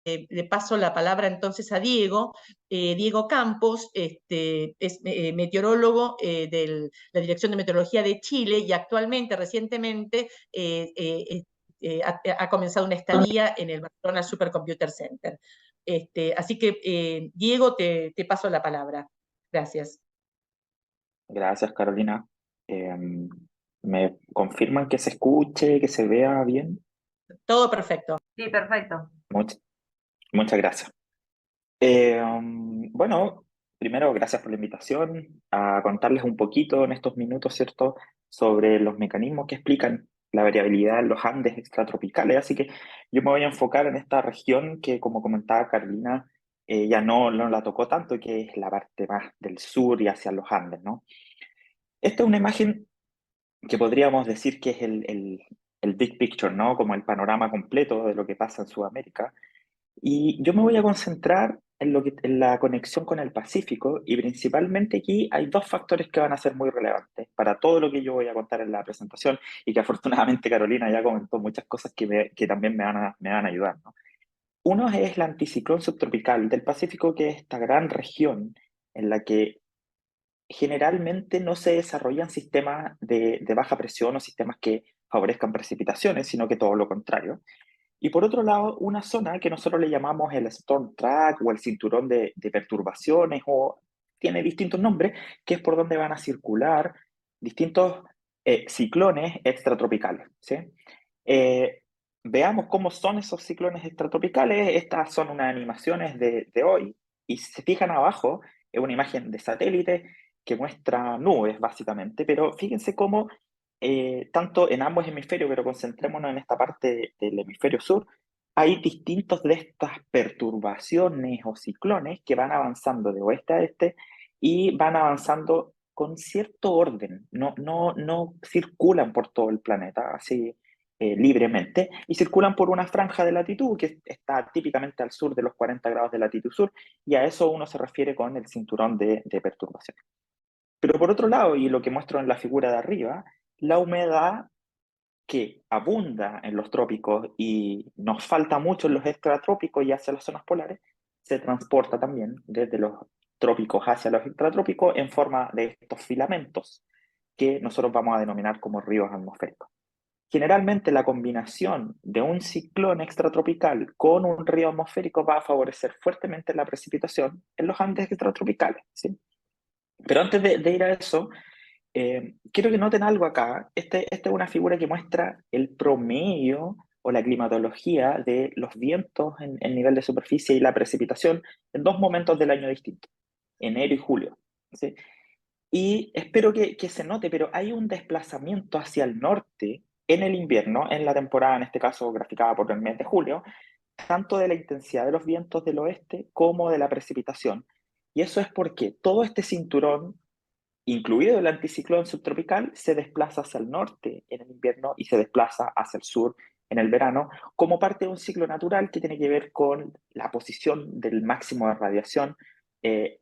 le paso la palabra entonces a Diego. Diego Campos es meteorólogo de la Dirección de Meteorología de Chile y actualmente, recientemente, ha comenzado una estadía en el Barcelona Supercomputer Center. Así que, Diego, te paso la palabra. Gracias. Gracias, Carolina. ¿Me confirman que se escuche, que se vea bien? Todo perfecto. Sí, perfecto. Much- Muchas gracias. Bueno, primero, gracias por la invitación a contarles un poquito en estos minutos, ¿cierto?, sobre los mecanismos que explican la variabilidad en los Andes extratropicales. Así que yo me voy a enfocar en esta región que, como comentaba Carolina, ya no la tocó tanto, que es la parte más del sur y hacia los Andes, ¿no? Esta es una imagen que podríamos decir que es el big picture, ¿no? Como el panorama completo de lo que pasa en Sudamérica. Y yo me voy a concentrar en la conexión con el Pacífico, y principalmente aquí hay dos factores que van a ser muy relevantes para todo lo que yo voy a contar en la presentación, y que afortunadamente Carolina ya comentó muchas cosas que también me van a ayudar, ¿no? Uno es el anticiclón subtropical del Pacífico, que es esta gran región en la que generalmente no se desarrollan sistemas de baja presión o sistemas que favorezcan precipitaciones, sino que todo lo contrario. Y por otro lado, una zona que nosotros le llamamos el Storm Track o el cinturón de perturbaciones, o tiene distintos nombres, que es por donde van a circular distintos ciclones extratropicales, ¿sí? Eh, Veamos cómo son esos ciclones extratropicales. Estas son unas animaciones de hoy, y si se fijan abajo, es una imagen de satélite que muestra nubes, básicamente, pero fíjense cómo tanto en ambos hemisferios, pero concentrémonos en esta parte del hemisferio sur, hay distintos de estas perturbaciones o ciclones que van avanzando de oeste a este, y van avanzando con cierto orden, no circulan por todo el planeta así libremente, y circulan por una franja de latitud que está típicamente al sur de los 40 grados de latitud sur, y a eso uno se refiere con el cinturón de perturbaciones. Pero por otro lado, y lo que muestro en la figura de arriba, la humedad que abunda en los trópicos y nos falta mucho en los extratrópicos y hacia las zonas polares, se transporta también desde los trópicos hacia los extratrópicos en forma de estos filamentos que nosotros vamos a denominar como ríos atmosféricos. Generalmente la combinación de un ciclón extratropical con un río atmosférico va a favorecer fuertemente la precipitación en los Andes extratropicales, ¿sí? Pero antes de ir a eso, quiero que noten algo acá. Esta es una figura que muestra el promedio o la climatología de los vientos en nivel de superficie y la precipitación en dos momentos del año distintos, enero y julio, ¿sí? Y espero que se note, pero hay un desplazamiento hacia el norte en el invierno, en la temporada, en este caso graficada por el mes de julio, tanto de la intensidad de los vientos del oeste como de la precipitación. Y eso es porque todo este cinturón, incluido el anticiclón subtropical, se desplaza hacia el norte en el invierno y se desplaza hacia el sur en el verano, como parte de un ciclo natural que tiene que ver con la posición del máximo de radiación,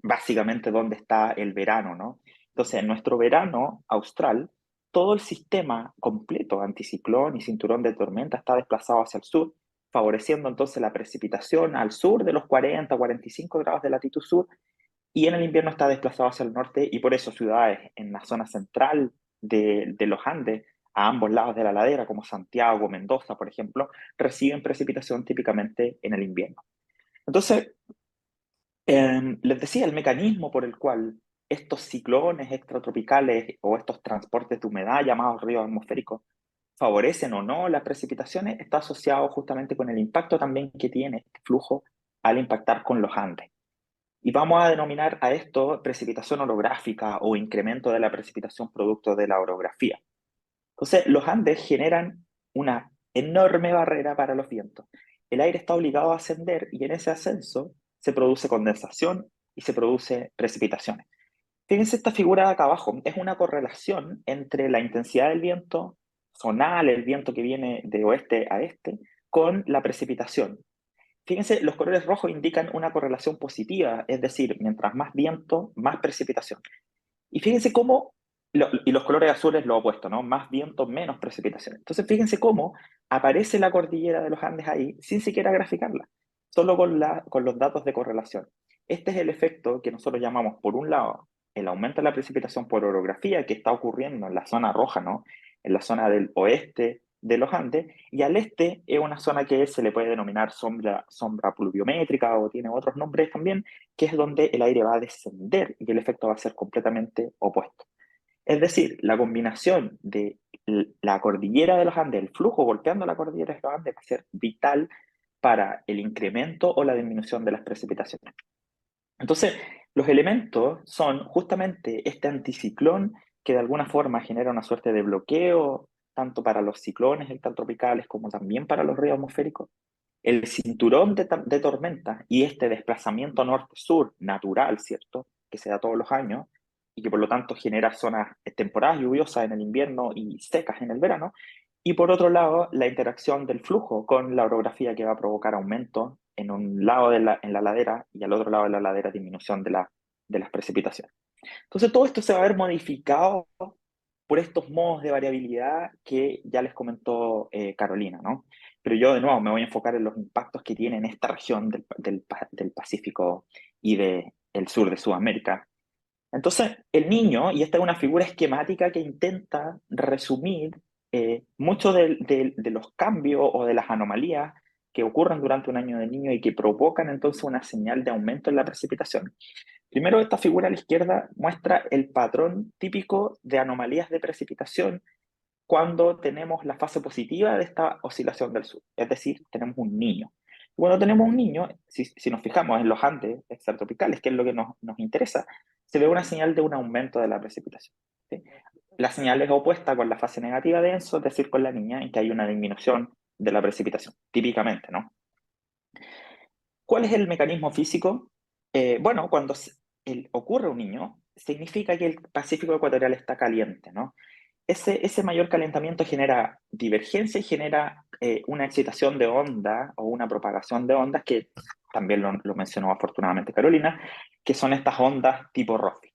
básicamente donde está el verano, ¿no? Entonces, en nuestro verano austral, todo el sistema completo, anticiclón y cinturón de tormenta, está desplazado hacia el sur, favoreciendo entonces la precipitación al sur de los 40-45 grados de latitud sur, y en el invierno está desplazado hacia el norte, y por eso ciudades en la zona central de los Andes, a ambos lados de la ladera, como Santiago o Mendoza, por ejemplo, reciben precipitación típicamente en el invierno. Entonces, les decía, el mecanismo por el cual estos ciclones extratropicales o estos transportes de humedad llamados ríos atmosféricos favorecen o no las precipitaciones está asociado justamente con el impacto también que tiene este flujo al impactar con los Andes. Y vamos a denominar a esto precipitación orográfica o incremento de la precipitación producto de la orografía. Entonces, los Andes generan una enorme barrera para los vientos. El aire está obligado a ascender, y en ese ascenso se produce condensación y se produce precipitaciones. Fíjense esta figura de acá abajo, es una correlación entre la intensidad del viento zonal, el viento que viene de oeste a este, con la precipitación. Fíjense, los colores rojos indican una correlación positiva, es decir, mientras más viento, más precipitación. Y fíjense cómo, y los colores azules lo opuesto, ¿no? Más viento, menos precipitación. Entonces, fíjense cómo aparece la cordillera de los Andes ahí sin siquiera graficarla. solo con los datos de correlación. Este es el efecto que nosotros llamamos, por un lado, el aumento de la precipitación por orografía que está ocurriendo en la zona roja, ¿no? En la zona del oeste de los Andes, y al este es una zona que se le puede denominar sombra pluviométrica o tiene otros nombres también, que es donde el aire va a descender y el efecto va a ser completamente opuesto. Es decir, la combinación de la cordillera de los Andes, el flujo golpeando la cordillera de los Andes va a ser vital para el incremento o la disminución de las precipitaciones. Entonces, los elementos son justamente este anticiclón que de alguna forma genera una suerte de bloqueo, tanto para los ciclones extratropicales como también para los ríos atmosféricos. El cinturón de tormentas y este desplazamiento norte-sur natural, ¿cierto? Que se da todos los años y que por lo tanto genera zonas temporadas lluviosas en el invierno y secas en el verano. Y por otro lado, la interacción del flujo con la orografía que va a provocar aumento en un lado en la ladera y al otro lado de la ladera disminución de las precipitaciones. Entonces todo esto se va a ver modificado por estos modos de variabilidad que ya les comentó Carolina, ¿no? Pero yo de nuevo me voy a enfocar en los impactos que tiene en esta región del Pacífico y del sur de Sudamérica. Entonces, el niño, y esta es una figura esquemática que intenta resumir muchos de los cambios o de las anomalías que ocurren durante un año del niño y que provocan entonces una señal de aumento en la precipitación. Primero, esta figura a la izquierda muestra el patrón típico de anomalías de precipitación cuando tenemos la fase positiva de esta oscilación del sur, es decir, tenemos un niño. Cuando tenemos un niño, si nos fijamos en los Andes extratropicales, que es lo que nos interesa, se ve una señal de un aumento de la precipitación. ¿Sí? La señal es opuesta con la fase negativa de Enso, es decir, con la niña, en que hay una disminución de la precipitación, típicamente, ¿no? ¿Cuál es el mecanismo físico? Bueno, cuando ocurre un niño, significa que el Pacífico ecuatorial está caliente, ¿no? Ese mayor calentamiento genera divergencia y genera una excitación de onda o una propagación de ondas que también lo mencionó afortunadamente Carolina, que son estas ondas tipo Rossby.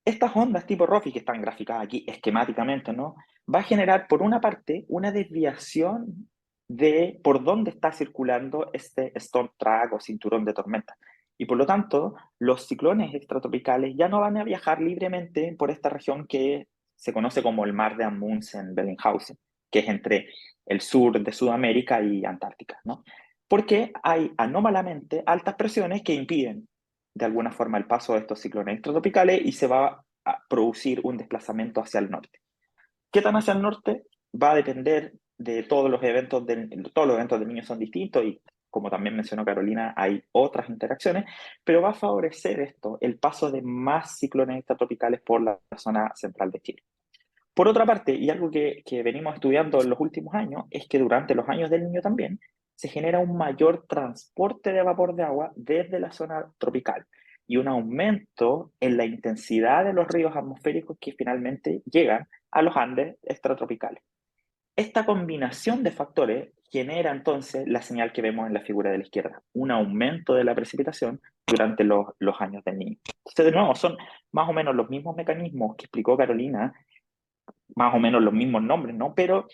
Estas ondas tipo Rossby que están graficadas aquí esquemáticamente, ¿no? Va a generar por una parte una desviación de por dónde está circulando este storm track o cinturón de tormenta. Y por lo tanto, los ciclones extratropicales ya no van a viajar libremente por esta región que se conoce como el mar de Amundsen-Bellinghausen, que es entre el sur de Sudamérica y Antártica, ¿no? Porque hay anómalamente altas presiones que impiden de alguna forma el paso de estos ciclones extratropicales y se va a producir un desplazamiento hacia el norte. ¿Qué tan hacia el norte? Va a depender de todos los eventos del niño son distintos y como también mencionó Carolina, hay otras interacciones, pero va a favorecer esto, el paso de más ciclones extratropicales por la zona central de Chile. Por otra parte, y algo que venimos estudiando en los últimos años, es que durante los años del niño también se genera un mayor transporte de vapor de agua desde la zona tropical y un aumento en la intensidad de los ríos atmosféricos que finalmente llegan a los Andes extratropicales. Esta combinación de factores genera entonces la señal que vemos en la figura de la izquierda, un aumento de la precipitación durante los años del niño. Entonces, de nuevo, son más o menos los mismos mecanismos que explicó Carolina, más o menos los mismos nombres, ¿no? Pero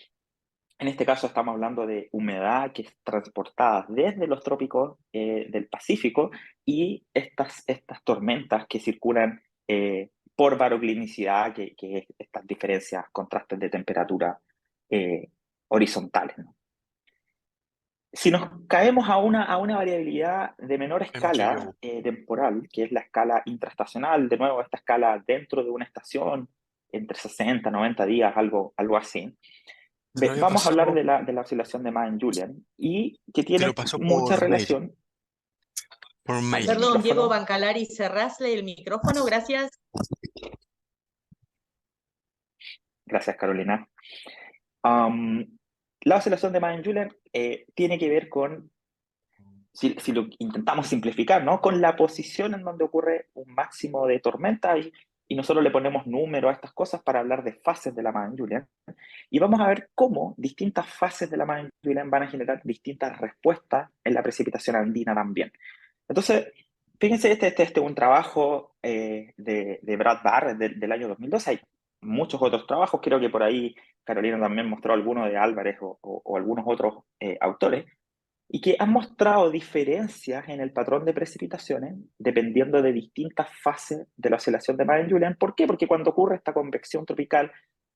en este caso estamos hablando de humedad que es transportada desde los trópicos del Pacífico y estas tormentas que circulan por baroclinicidad, que es estas diferencias, contrastes de temperatura eh, horizontales, ¿no? Si nos caemos a una variabilidad de menor escala temporal, que es la escala intraestacional, de nuevo, esta escala dentro de una estación, entre 60 90 días, algo así, Te lo había vamos a hablar pasado, de la oscilación de Mann-Julian y que te lo tiene pasó mucha por mail, relación por al mail. Perdón, Diego micrófono. Bancalari, cerrasle el micrófono, gracias. Gracias, Carolina. Um, la oscilación de Mann-Julian tiene que ver con, si lo intentamos simplificar, ¿no? Con la posición en donde ocurre un máximo de tormenta y nosotros le ponemos número a estas cosas para hablar de fases de la Mann-Julian. Y vamos a ver cómo distintas fases de la Mann-Julian van a generar distintas respuestas en la precipitación andina también. Entonces, fíjense, este es un trabajo de Brad Barr del año 2012. Hay muchos otros trabajos, creo que por ahí Carolina también mostró algunos de Álvarez o algunos otros autores, y que han mostrado diferencias en el patrón de precipitaciones dependiendo de distintas fases de la oscilación de Madden-Julian. ¿Por qué? Porque cuando ocurre esta convección tropical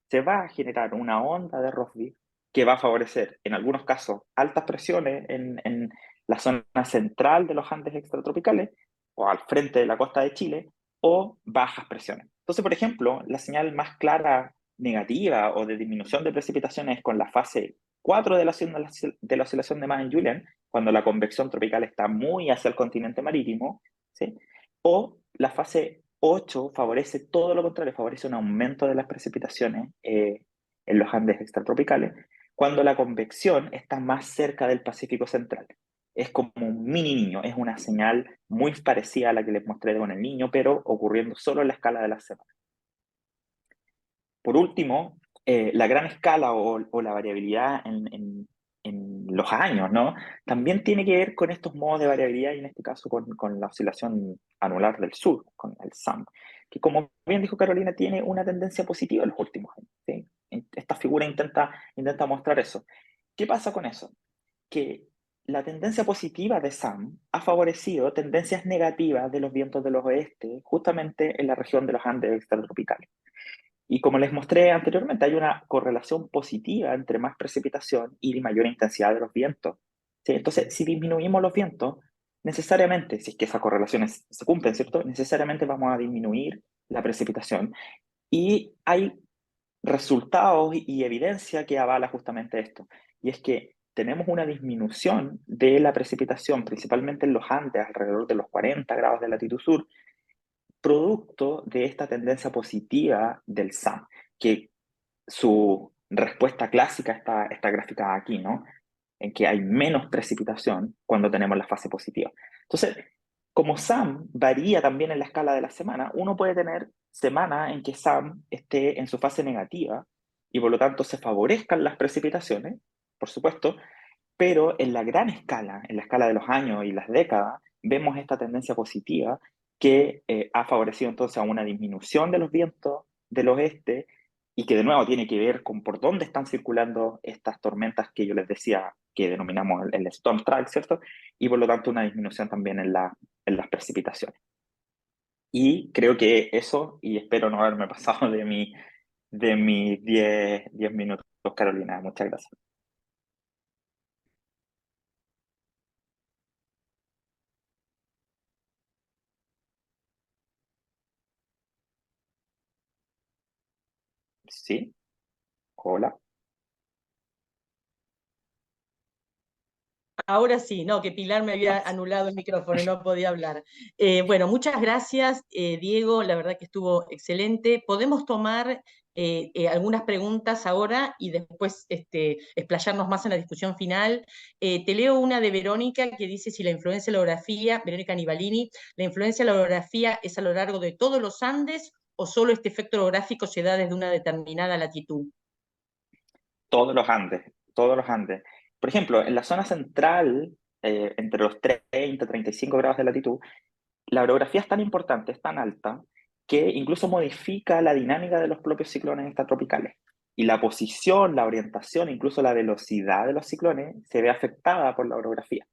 se va a generar una onda de Rossby que va a favorecer, en algunos casos, altas presiones en la zona central de los Andes extratropicales o al frente de la costa de Chile, o bajas presiones. Entonces, por ejemplo, la señal más clara negativa o de disminución de precipitaciones con la fase 4 de la oscilación de Madden-Julian, cuando la convección tropical está muy hacia el continente marítimo, ¿sí? O la fase 8 favorece todo lo contrario, favorece un aumento de las precipitaciones en los Andes extratropicales, cuando la convección está más cerca del Pacífico Central. Es como un mini niño, es una señal muy parecida a la que les mostré con el niño, pero ocurriendo solo en la escala de las semanas. Por último, la gran escala o la variabilidad en los años, ¿no? También tiene que ver con estos modos de variabilidad y en este caso con la oscilación anular del sur, con el SAM, que como bien dijo Carolina, tiene una tendencia positiva en los últimos años, ¿sí? Esta figura intenta mostrar eso. ¿Qué pasa con eso? Que la tendencia positiva de SAM ha favorecido tendencias negativas de los vientos del oeste, justamente en la región de los Andes extratropicales. Y como les mostré anteriormente, hay una correlación positiva entre más precipitación y mayor intensidad de los vientos. ¿Sí? Entonces, si disminuimos los vientos, necesariamente, si es que esas correlaciones se cumplen, ¿cierto? Necesariamente vamos a disminuir la precipitación. Y hay resultados y evidencia que avala justamente esto. Y es que tenemos una disminución de la precipitación, principalmente en los Andes, alrededor de los 40 grados de latitud sur, producto de esta tendencia positiva del SAM, que su respuesta clásica está graficada aquí, ¿no? En que hay menos precipitación cuando tenemos la fase positiva. Entonces, como SAM varía también en la escala de la semana, uno puede tener semanas en que SAM esté en su fase negativa y por lo tanto se favorezcan las precipitaciones, por supuesto, pero en la gran escala, en la escala de los años y las décadas, vemos esta tendencia positiva que ha favorecido entonces a una disminución de los vientos del oeste y que de nuevo tiene que ver con por dónde están circulando estas tormentas que yo les decía que denominamos el storm track, ¿cierto? Y por lo tanto una disminución también en las precipitaciones. Y creo que eso, y espero no haberme pasado de mis 10 minutos, Carolina. Muchas gracias. ¿Sí? Hola. Ahora sí, no, que Pilar me había Ah, anulado el micrófono y no podía hablar. Bueno, muchas gracias, Diego, la verdad que estuvo excelente. Podemos tomar algunas preguntas ahora y después explayarnos más en la discusión final. Te leo una de Verónica que dice si la influencia de la orografía, Verónica Nivalini, ¿la influencia de la orografía es a lo largo de todos los Andes o solo este efecto orográfico se da desde una determinada latitud? todos los Andes, todos los Andes. Por ejemplo, en la zona central, entre los 30 y 35 grados de latitud, la orografía es tan importante, es tan alta, que incluso modifica la dinámica de los propios ciclones extratropicales. Y la posición, la orientación, incluso la velocidad de los ciclones se ve afectada por la orografía.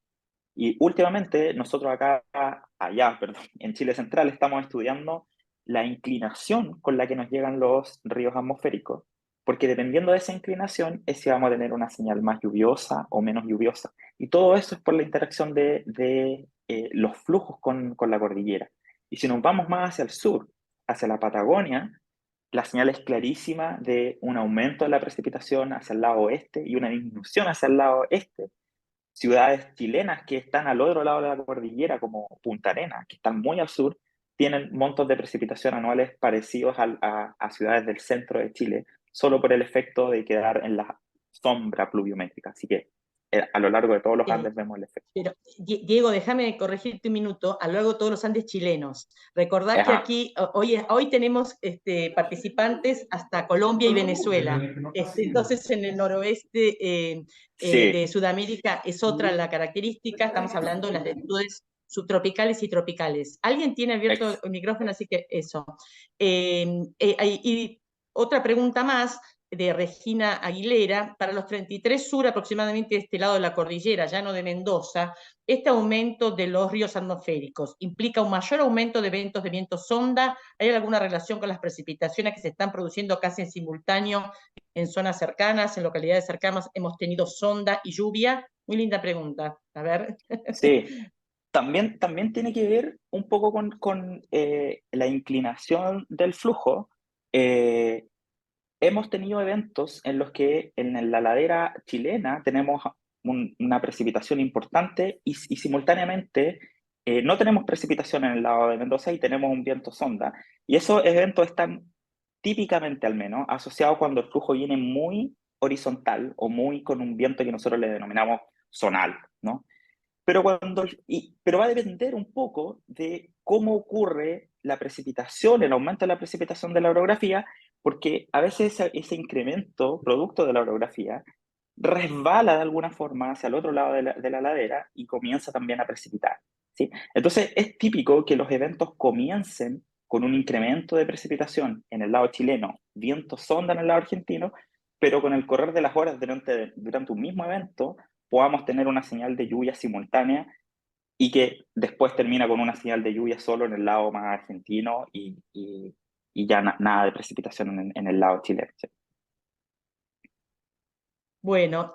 Y últimamente nosotros perdón, en Chile Central estamos estudiando la inclinación con la que nos llegan los ríos atmosféricos, porque dependiendo de esa inclinación es si vamos a tener una señal más lluviosa o menos lluviosa. Y todo eso es por la interacción de los flujos con la cordillera. Y si nos vamos más hacia el sur, hacia la Patagonia, la señal es clarísima de un aumento de la precipitación hacia el lado oeste y una disminución hacia el lado este. Ciudades chilenas que están al otro lado de la cordillera, como Punta Arenas, que están muy al sur, tienen montos de precipitación anuales parecidos a ciudades del centro de Chile, solo por el efecto de quedar en la sombra pluviométrica. Así que a lo largo de todos los Andes vemos el efecto. Pero, Diego, déjame corregirte un minuto, a lo largo de todos los Andes chilenos. Recordad que Ajá. aquí, hoy tenemos participantes hasta Colombia y Venezuela. Entonces, en el noroeste de Sí, Sudamérica es otra la característica, estamos hablando de las latitudes subtropicales y tropicales. Alguien tiene abierto ex- el micrófono, así que eso. Y otra pregunta más, de Regina Aguilera, para los 33 sur, aproximadamente de este lado de la cordillera, llano de Mendoza, este aumento de los ríos atmosféricos implica un mayor aumento de eventos de viento sonda. ¿Hay alguna relación con las precipitaciones que se están produciendo casi en simultáneo en zonas cercanas, en localidades cercanas? Hemos tenido sonda y lluvia. Muy linda pregunta. A ver. Sí, también tiene que ver un poco con la inclinación del flujo. Eh, Hemos tenido eventos en los que en la ladera chilena tenemos una precipitación importante y simultáneamente no tenemos precipitación en el lado de Mendoza y tenemos un viento sonda. Y esos eventos están típicamente, al menos, asociados cuando el flujo viene muy horizontal o muy con un viento que nosotros le denominamos zonal, ¿no? Pero va a depender un poco de cómo ocurre la precipitación, el aumento de la precipitación de la orografía, porque a veces ese incremento, producto de la orografía, resbala de alguna forma hacia el otro lado de la ladera y comienza también a precipitar, ¿sí? Entonces es típico que los eventos comiencen con un incremento de precipitación en el lado chileno, viento sonda en el lado argentino, pero con el correr de las horas durante un mismo evento podamos tener una señal de lluvia simultánea y que después termina con una señal de lluvia solo en el lado más argentino y ya nada de precipitación en el lado chileno, ¿sí? Bueno,